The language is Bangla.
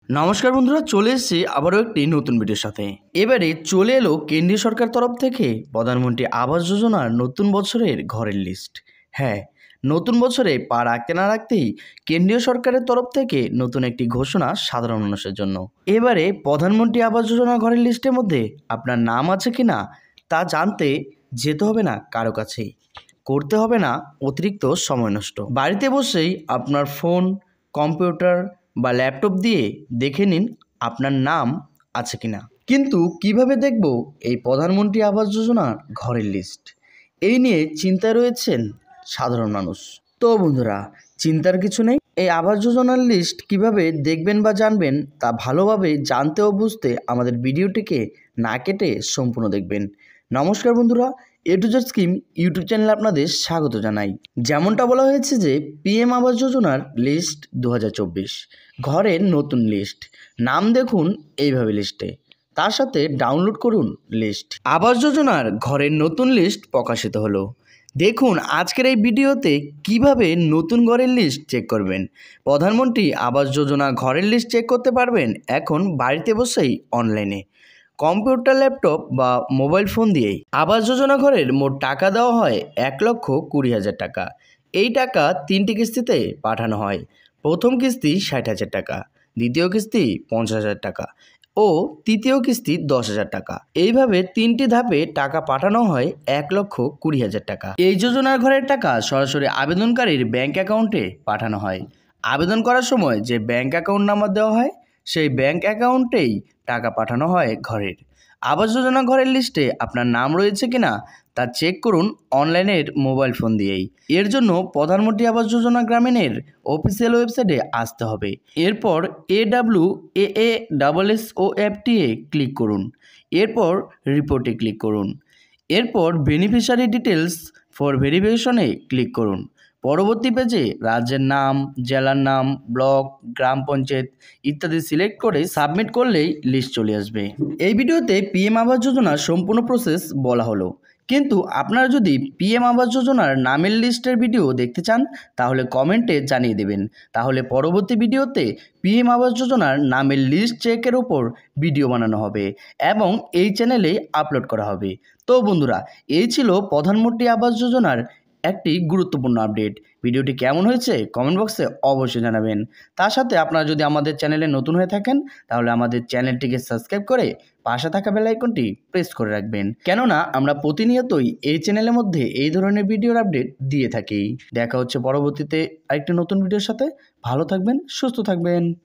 নমস্কার বন্ধুরা, চলে এসেছি আবারও একটি নতুন ভিডিওর সাথে। এবারে চলে এলো কেন্দ্রীয় সরকার তরফ থেকে প্রধানমন্ত্রী আবাস যোজনার নতুন বছরের ঘরের লিস্ট। হ্যাঁ, নতুন বছরে পা রাখতে না রাখতেই কেন্দ্রীয় সরকারের তরফ থেকে নতুন একটি ঘোষণা সাধারণ মানুষের জন্য। এবারে প্রধানমন্ত্রী আবাস যোজনা ঘরের লিস্টের মধ্যে আপনার নাম আছে কি না তা জানতে যেতে হবে না কারো কাছেই, করতে হবে না অতিরিক্ত সময় নষ্ট। বাড়িতে বসেই আপনার ফোন, কম্পিউটার বা ল্যাপটপ দিয়ে দেখে নিন আপনার নাম আছে কিনা। কিন্তু কিভাবে দেখব এই প্রধানমন্ত্রী আবাস যোজনার ঘরের লিস্ট? এই নিয়ে চিন্তায় রয়েছেন সাধারণ মানুষ। তো বন্ধুরা, চিন্তার কিছু নেই। এই আবাস যোজনার লিস্ট কিভাবে দেখবেন বা জানবেন তা ভালোভাবে জানতে ও বুঝতে আমাদের ভিডিওটিকে না কেটে সম্পূর্ণ দেখবেন। নমস্কার বন্ধুরা, এ টু জেড স্কিম ইউটিউব চ্যানেলে আপনাদের স্বাগত জানাই। যেমনটা বলা হয়েছে যে পিএম আবাস যোজনার লিস্ট 2024 ঘরের নতুন লিস্ট। নাম দেখুন এইভাবে লিস্টে, তার সাথে ডাউনলোড করুন লিস্ট। আবাস যোজনার ঘরের নতুন লিস্ট প্রকাশিত হলো। দেখুন আজকের এই ভিডিওতে কিভাবে নতুন ঘরের লিস্ট চেক করবেন। প্রধানমন্ত্রী আবাস যোজনা ঘরের লিস্ট চেক করতে পারবেন এখন বাড়িতে বসেই অনলাইনে, কম্পিউটার, ল্যাপটপ বা মোবাইল ফোন দিয়েই। আবাস যোজনা ঘরের মোট টাকা দেওয়া হয় 1,20,000 টাকা। এই টাকা 3টি কিস্তিতে পাঠানো হয়। প্রথম কিস্তি 60,000 টাকা, দ্বিতীয় কিস্তি 50,000 টাকা ও তৃতীয় কিস্তি 10,000 টাকা। এইভাবে 3টি ধাপে টাকা পাঠানো হয় 1,20,000 টাকা। এই যোজনার ঘরের টাকা সরাসরি আবেদনকারীর ব্যাংক অ্যাকাউন্টে পাঠানো হয়। আবেদন করার সময় যে ব্যাংক অ্যাকাউন্ট নাম্বার দেওয়া হয় সেই ব্যাংক অ্যাকাউন্টেই টাকা পাঠানো হয় ঘরের। আবাস যোজনা ঘরের লিস্টে আপনার নাম রয়েছে কিনা তা চেক করুন অনলাইনের মোবাইল ফোন দিয়েই। এর জন্য প্রধানমন্ত্রী আবাস যোজনা গ্রামীণের অফিসিয়াল ওয়েবসাইটে আসতে হবে। এরপর AWAASSOFT ক্লিক করুন। এরপর রিপোর্টে ক্লিক করুন। এরপর বেনিফিশিয়ারি ডিটেলস ফর ভেরিফিকেশনে ক্লিক করুন। পরবর্তী পেজে রাজ্যের নাম, জেলার নাম, ব্লক, গ্রাম পঞ্চায়েত ইত্যাদি সিলেক্ট করে সাবমিট করলেই লিস্ট চলে আসবে। এই ভিডিওতে পিএম আবাস যোজনার সম্পূর্ণ প্রসেস বলা হলো, কিন্তু আপনারা যদি পিএম আবাস যোজনার নামের লিস্টের ভিডিও দেখতে চান তাহলে কমেন্টে জানিয়ে দেবেন। তাহলে পরবর্তী ভিডিওতে পিএম আবাস যোজনার নামের লিস্ট চেকের ওপর ভিডিও বানানো হবে এবং এই চ্যানেলে আপলোড করা হবে। তো বন্ধুরা, এই ছিল প্রধানমন্ত্রী আবাস যোজনার একটি গুরুত্বপূর্ণ আপডেট। ভিডিওটি কেমন হয়েছে কমেন্ট বক্সে অবশ্যই জানাবেন। তার সাথে আপনারা যদি আমাদের চ্যানেলে নতুন হয়ে থাকেন তাহলে আমাদের চ্যানেলটিকে সাবস্ক্রাইব করে পাশে থাকা বেল আইকনটি প্রেস করে রাখবেন, কেননা আমরা প্রতিনিয়তই এই চ্যানেলের মধ্যে এই ধরনের ভিডিওর আপডেট দিয়ে থাকি। দেখা হচ্ছে পরবর্তীতে আরেকটি নতুন ভিডিওর সাথে। ভালো থাকবেন, সুস্থ থাকবেন।